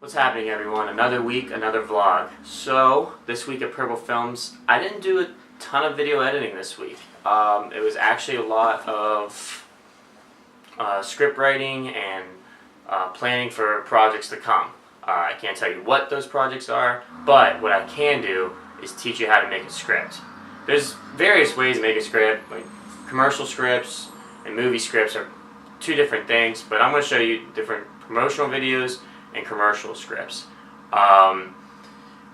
What's happening, everyone? Another week, another vlog. So, this week at Purple Films, I didn't do a ton of video editing this week. It was actually a lot of script writing and planning for projects to come. I can't tell you what those projects are, but what I can do is teach you how to make a script. There's various ways to make a script. Like commercial scripts and movie scripts are two different things, but I'm going to show you different promotional videos and commercial scripts. I'm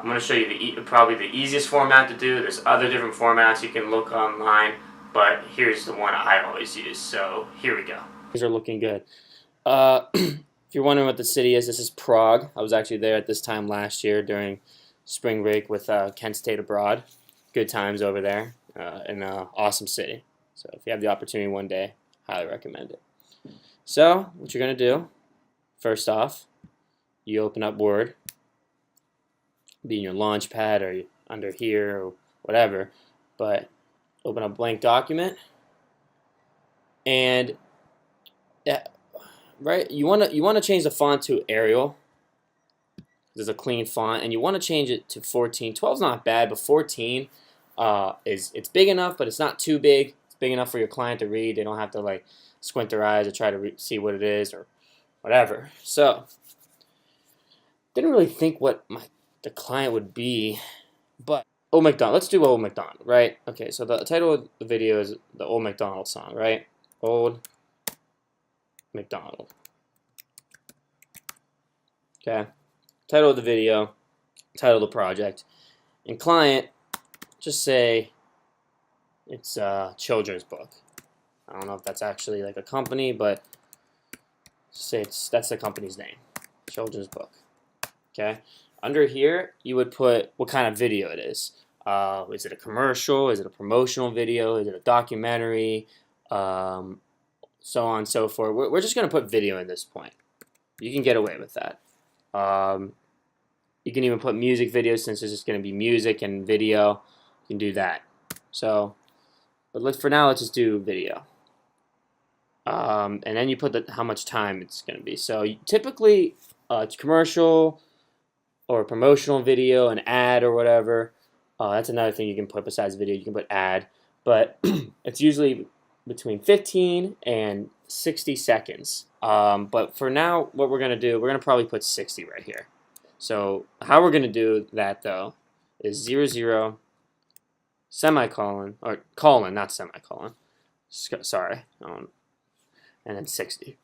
going to show you probably the easiest format to do. There's other different formats you can look online, but here's the one I always use. So here we go. These are looking good. If you're wondering what the city is, this is Prague. I was actually there at this time last year during spring break with Kent State Abroad. Good times over there, in an awesome city. So if you have the opportunity one day, highly recommend it. So what you're going to do, first off, you open up Word, be in your launch pad or under here or whatever, but open up blank document, and you want to change the font to Arial. There's a clean font, and you want to change it to 14. 12 is not bad, but 14 it's big enough, but it's not too big. It's big enough for your client to read. They don't have to like squint their eyes to try to see what it is or whatever. So didn't really think what the client would be, but Old MacDonald. Let's do Old MacDonald, right? Okay, so the title of the video is the Old MacDonald song, right? Old MacDonald. Okay. Title of the video, title of the project, and client, just say it's a children's book. I don't know if that's actually like a company, but say that's the company's name, children's book. Okay. Under here, you would put what kind of video it is. Is it a commercial? Is it a promotional video? Is it a documentary? So on and so forth. We're just going to put video in this point. You can get away with that. You can even put music videos since it's just going to be music and video. You can do that. So, but for now, let's just do video. And then you put how much time it's going to be. So typically, it's commercial or promotional video, an ad or whatever. That's another thing you can put besides video. You can put ad, but it's usually between 15 and 60 seconds. But for now, what we're going to do, we're going to probably put 60 right here. So how we're going to do that, though, is 00, semicolon, or colon, not semicolon. Sorry. And then 60.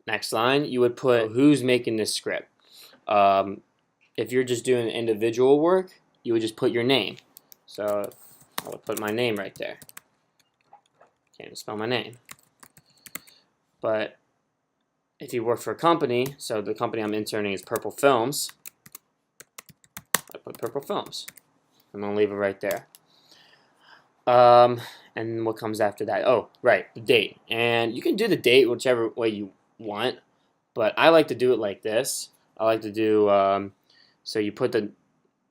Next line, you would put who's making this script. If you're just doing individual work, you would just put your name. So I would put my name right there. Can't even spell my name. But if you work for a company, so the company I'm interning is Purple Films, I put Purple Films. I'm going to leave it right there. And what comes after that? Oh, right, the date. And you can do the date whichever way you want, but I like to do it like this. I like to do, so you put the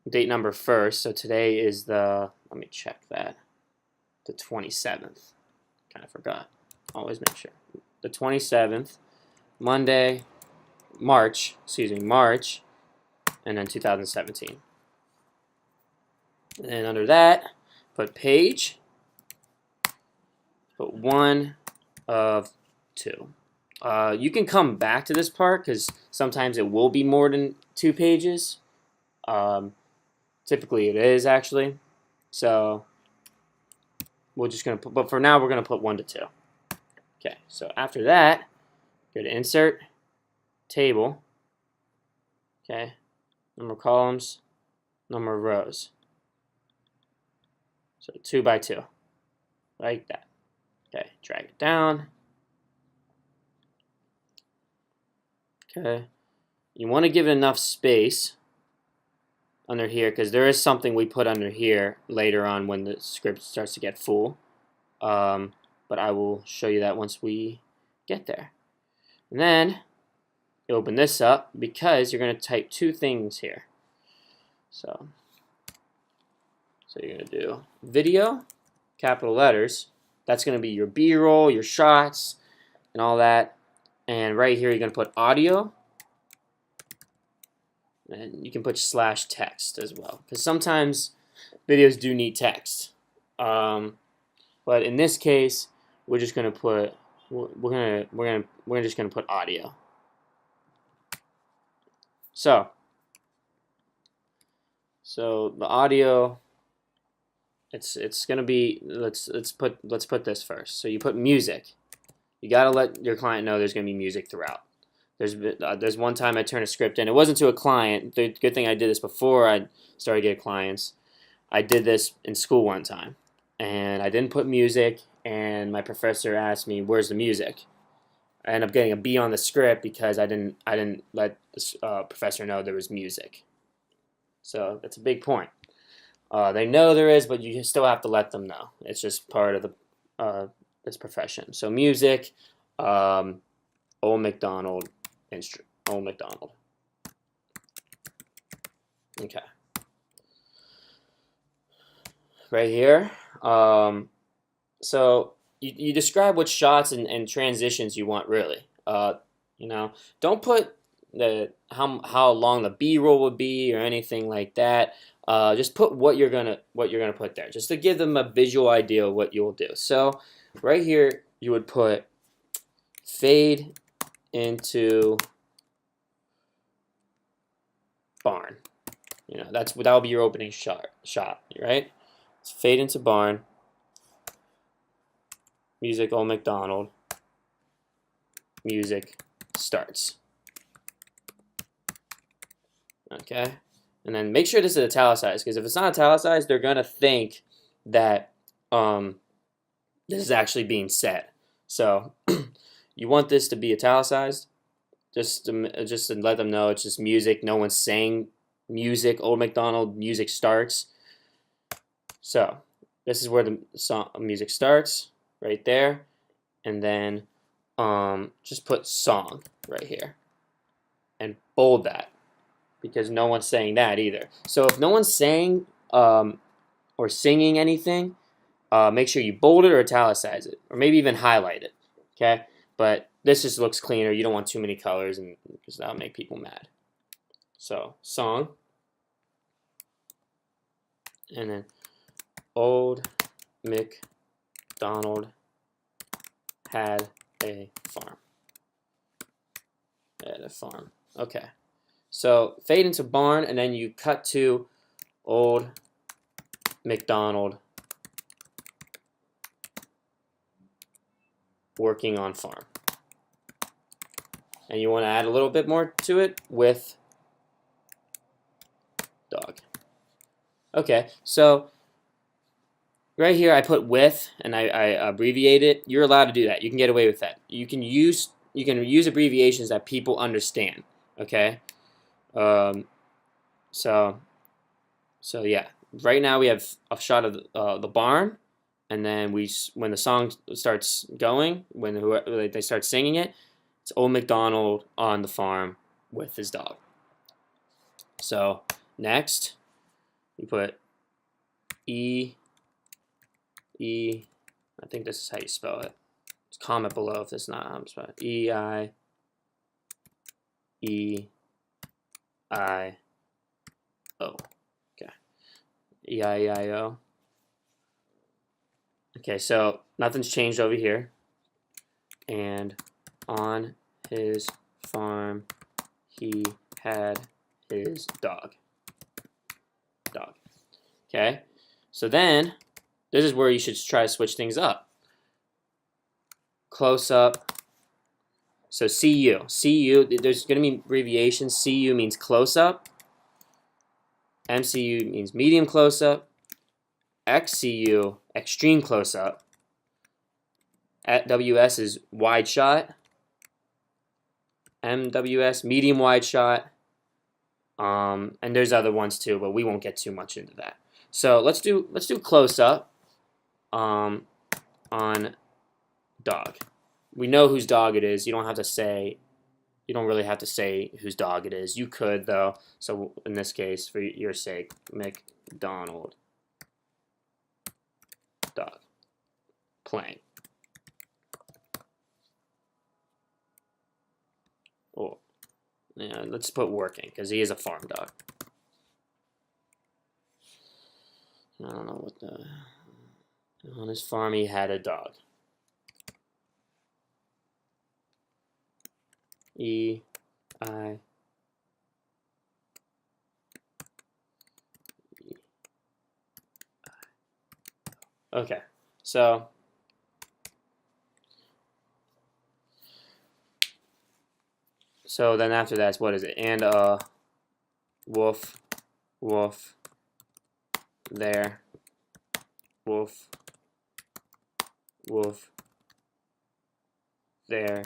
date number first. So today is let me check that, the 27th. Kind of forgot. Always make sure. The 27th, Monday, March, and then 2017. And under that, put page, put 1 of 2. You can come back to this part because sometimes it will be more than 2 pages. Typically it is actually. So we're just going to put, but for now we're going to put 1 to 2. Okay, so after that, go to Insert, Table, okay, number of columns, number of rows. So 2 by 2, like that. Okay, drag it down. Okay, you want to give it enough space under here because there is something we put under here later on when the script starts to get full. But I will show you that once we get there. And then you open this up because you're going to type 2 things here. So you're going to do video, capital letters. That's going to be your B-roll, your shots, and all that. And right here, you're going to put audio. And you can put /text as well, because sometimes videos do need text. But in this case, we're just going to put we're just going to put audio. So the audio, it's going to be, let's put this first. So you put music. You got to let your client know there's going to be music throughout. There's one time I turned a script in. It wasn't to a client. The good thing I did this before I started getting clients. I did this in school one time, and I didn't put music, and my professor asked me, "Where's the music?" I ended up getting a B on the script because I didn't let the professor know there was music. So that's a big point. They know there is, but you still have to let them know. It's just part of this profession. So music, Old MacDonald. Old MacDonald. Okay. Right here. So you describe what shots and transitions you want, really. You know, don't put how long the B-roll would be or anything like that. Just put what you're gonna put there, just to give them a visual idea of what you'll do. So right here, you would put fade into barn. You know, that would be your opening shot, right? Let's fade into barn. Music, Old MacDonald. Music starts. Okay, and then make sure this is italicized, because if it's not italicized, they're gonna think that this is actually being said. So you want this to be italicized, just to let them know it's just music. No one's saying music. Old MacDonald, music starts. So this is where the music starts, right there, and then just put song right here and bold that, because no one's saying that either. So if no one's saying or singing anything, make sure you bold it or italicize it, or maybe even highlight it. Okay, but this just looks cleaner. You don't want too many colors, and because that'll make people mad. So song, and then Old MacDonald had a farm. Had a farm. Okay. So fade into barn, and then you cut to Old MacDonald working on farm. And you want to add a little bit more to it with dog. Okay, so right here I put with, and I abbreviate it. You're allowed to do that. You can get away with that. You can use abbreviations that people understand. Okay, so yeah. Right now we have a shot of the barn, and then when the song starts going, when they start singing it, it's Old MacDonald on the farm with his dog. So next, you put I think this is how you spell it. Just comment below if this is not how I'm spelling it. E-I-E-I-O. Okay. E-I-E-I-O. Okay, so nothing's changed over here. And on his farm, he had his dog. Okay, so then this is where you should try to switch things up. Close up. So CU. There's going to be abbreviations. CU means close up. MCU means medium close up. XCU, extreme close up. WS is wide shot. MWS, medium wide shot. And there's other ones too, but we won't get too much into that. So let's do close up on dog. We know whose dog it is. You don't really have to say whose dog it is. You could though. So in this case, for your sake, MacDonald dog playing. let's put working, because he is a farm dog. I don't know what the... On his farm, he had a dog. E-I... Okay, so then after that, what is it? And wolf, wolf, there, wolf, wolf, there.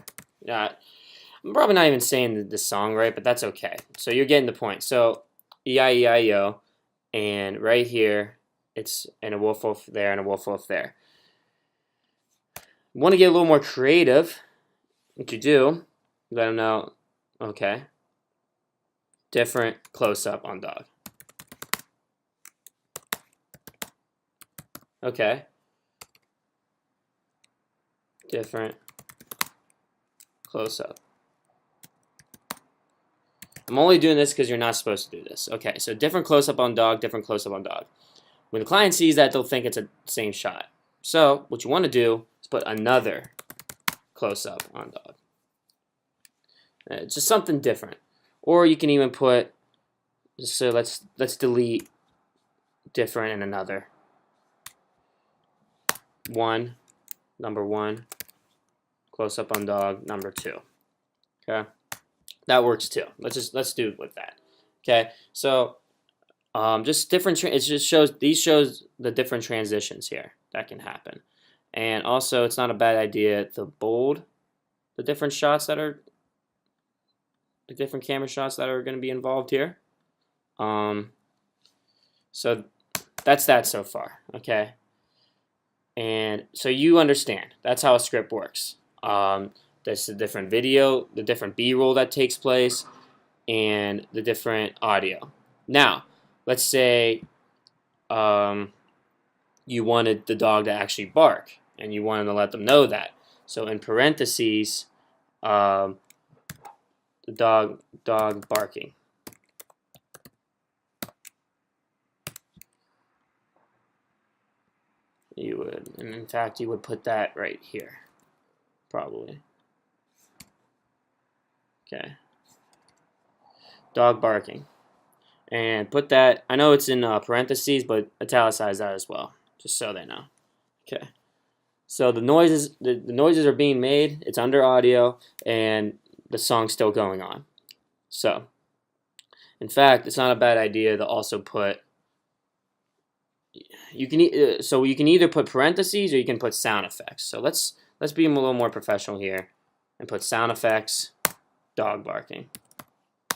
I'm probably not even saying the song right, but that's okay. So you're getting the point. So E-I-E-I-O, and right here, it's and a wolf, wolf there, and a wolf, wolf there. Want to get a little more creative? What you do? Let them know. Okay. Different close-up on dog. Okay. Different close-up. I'm only doing this because you're not supposed to do this. Okay, so different close-up on dog, different close-up on dog. When the client sees that, they'll think it's the same shot. So what you want to do is put another close-up on dog. Just something different. Or you can even put, so let's delete different and another. Number one, close up on dog, number 2. Okay, that works too. Let's do it with that. Okay, so just different. It just shows the different transitions here that can happen, and also it's not a bad idea to bold the different shots that are the different camera shots that are going to be involved here. So that's that so far. Okay. And so you understand. That's how a script works. There's the different video, the different B-roll that takes place, and the different audio. Now, let's say you wanted the dog to actually bark, and you wanted to let them know that. So in parentheses, the dog barking. You would, and in fact, you would put that right here, probably. Okay. Dog barking. And put that, I know it's in parentheses, but italicize that as well, just so they know. Okay. So the noises are being made, it's under audio, and the song's still going on. So, in fact, it's not a bad idea to also put, you can either put parentheses or you can put sound effects. So let's be a little more professional here and put sound effects, dog barking,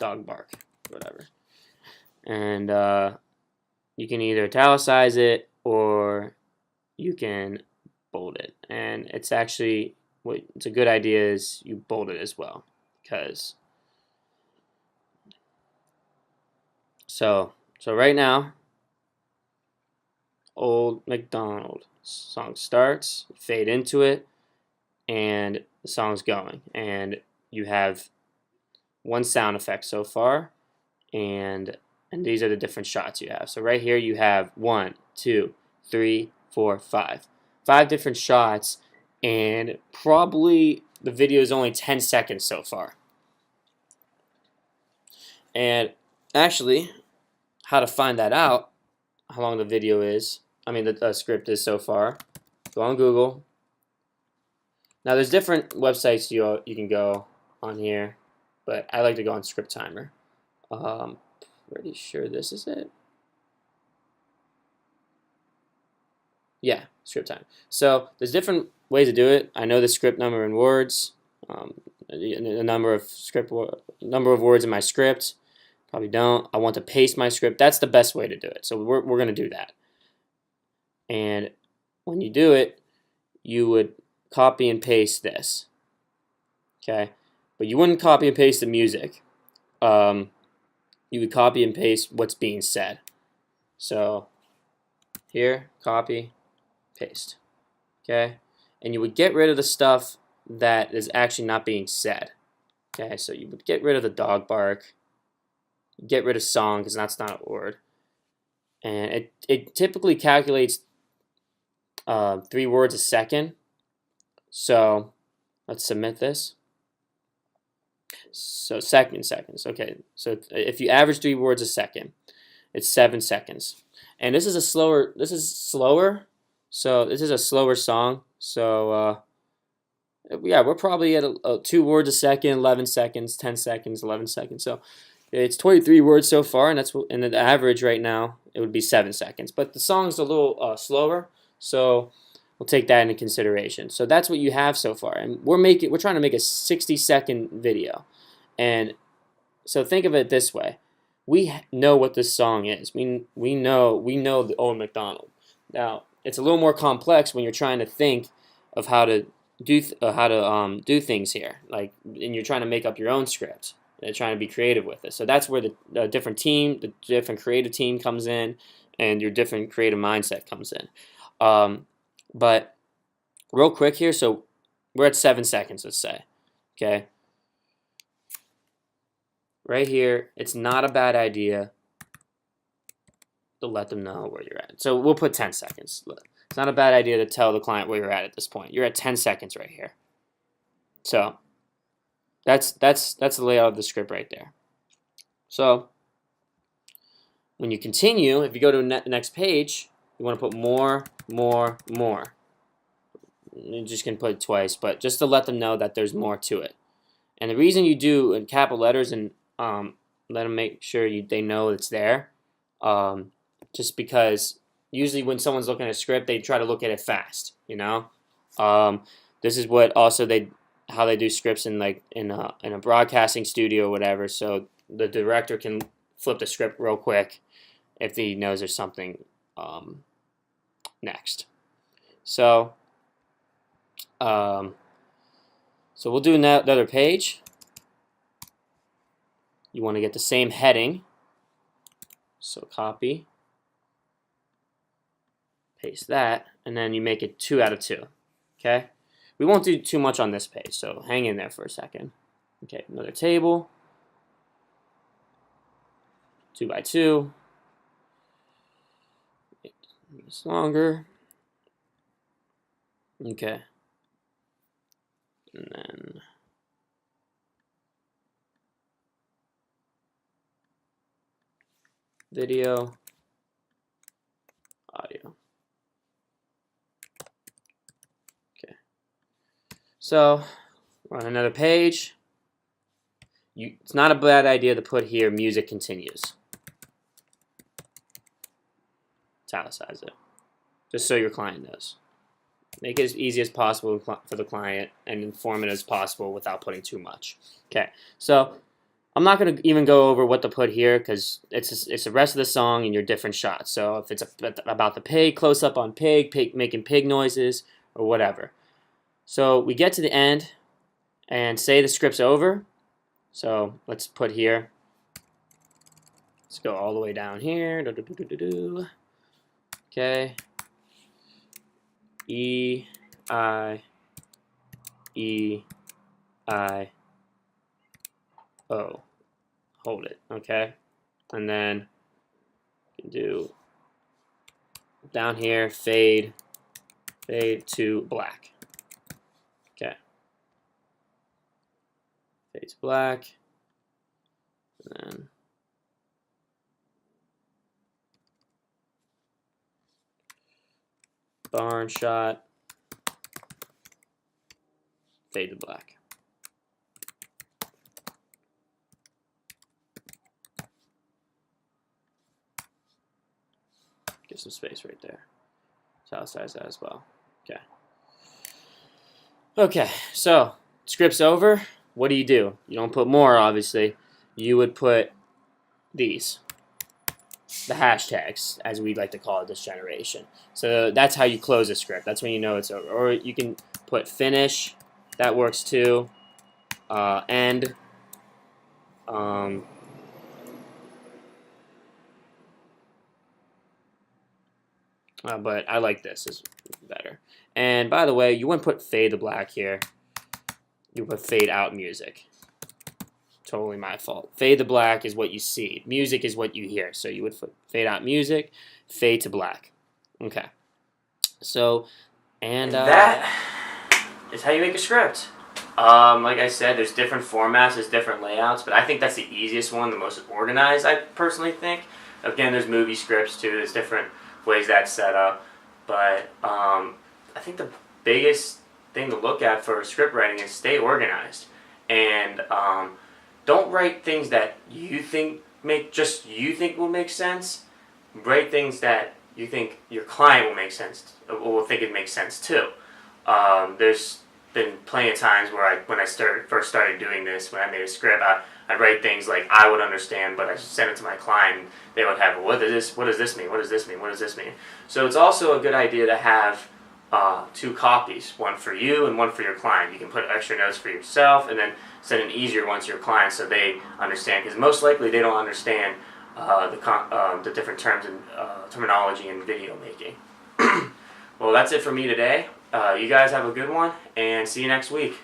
dog bark, whatever. And you can either italicize it or you can bold it. And it's actually, what's a good idea is you bold it as well, because so right now, Old MacDonald song starts, fade into it, and the song's going, and you have one sound effect so far, and these are the different shots you have. So right here you have 1, 2, 3, 4, 5 different shots, and probably the video is only 10 seconds so far. And actually, how to find that out, how long the video is, the script is so far, go on Google. Now there's different websites you can go on here, but I like to go on Script Timer. Pretty sure this is it. Yeah, Script Time. So there's different ways to do it. I know the script number in words, the number of words in my script. Probably don't. I want to paste my script. That's the best way to do it. So we're going to do that. And when you do it, you would copy and paste this. Okay? But you wouldn't copy and paste the music. You would copy and paste what's being said. So here, copy, paste. Okay? And you would get rid of the stuff that is actually not being said. Okay, so you would get rid of the dog bark, get rid of song because that's not a word, and it typically calculates 3 words a second. So let's submit this. So seconds. Okay, so if you average 3 words a second, it's 7 seconds. And this is slower. So this is a slower song. So yeah, we're probably at 2 words a second, 11 seconds, 10 seconds, 11 seconds. So it's 23 words so far, and and the average right now it would be 7 seconds. But the song's a little slower, so we'll take that into consideration. So that's what you have so far, and we're trying to make a 60-second video. And so think of it this way: we know what this song is. We know the Old MacDonald. Now it's a little more complex when you're trying to think of how to do things here, like, and you're trying to make up your own script and trying to be creative with it. So that's where the different creative team comes in, and your different creative mindset comes in. But real quick here, so we're at 7 seconds, let's say. Okay. Right here, it's not a bad idea to let them know where you're at. So we'll put 10 seconds. It's not a bad idea to tell the client where you're at this point. You're at 10 seconds right here. So that's the layout of the script right there. So when you continue, if you go to the next page, you want to put more. You just can put it twice, but just to let them know that there's more to it. And the reason you do in capital letters and let them make sure they know it's there, just because usually when someone's looking at a script, they try to look at it fast. This is what also how they do scripts in a broadcasting studio or whatever. So the director can flip the script real quick if he knows there's something next. So we'll do another page. You want to get the same heading. So copy, paste that, and then you make it 2 out of 2. Okay? We won't do too much on this page, so hang in there for a second. Okay, another table. 2 by 2. Make this longer. Okay. And then video, audio. Okay. So we're on another page. It's not a bad idea to put here music continues. Italicize it, just so your client knows. Make it as easy as possible for the client and informative as possible without putting too much. Okay, so I'm not going to even go over what to put here because it's the rest of the song and your different shots. So if it's about the pig, close up on pig, making pig noises or whatever. So we get to the end and say the script's over. So let's put here. Let's go all the way down here. Okay. E, I, O. Hold it, okay? And then you can do down here, fade to black. Okay. Fade to black. And then barn shot, fade to black. Give some space right there. Italicize that as well. Okay. Okay, so script's over. What do? You don't put more, obviously. You would put these. The hashtags, as we like to call it this generation. So that's how you close a script. That's when you know it's over. Or you can put finish. That works too. End. But I like this. It's better. And by the way, you wouldn't put fade to black here. You put fade out music. totally my fault. Fade to black is what you see. Music is what you hear. So you would fade out music, fade to black. Okay. So, and that is how you make a script. Like I said, there's different formats, there's different layouts, but I think that's the easiest one, the most organized, I personally think. Again, there's movie scripts too, there's different ways that's set up, but I think the biggest thing to look at for script writing is stay organized, and don't write things that you think will make sense. Write things that you think your client will make sense, or will think it makes sense too. There's been plenty of times where when I first started doing this, when I made a script, I'd write things like I would understand, but I send it to my client, and they would have, what does this mean? What does this mean? What does this mean? So it's also a good idea to have 2 copies, one for you and one for your client. You can put extra notes for yourself and then send an easier one to your client so they understand, because most likely they don't understand the different terms and terminology in video making. Well, that's it for me today. You guys have a good one, and see you next week.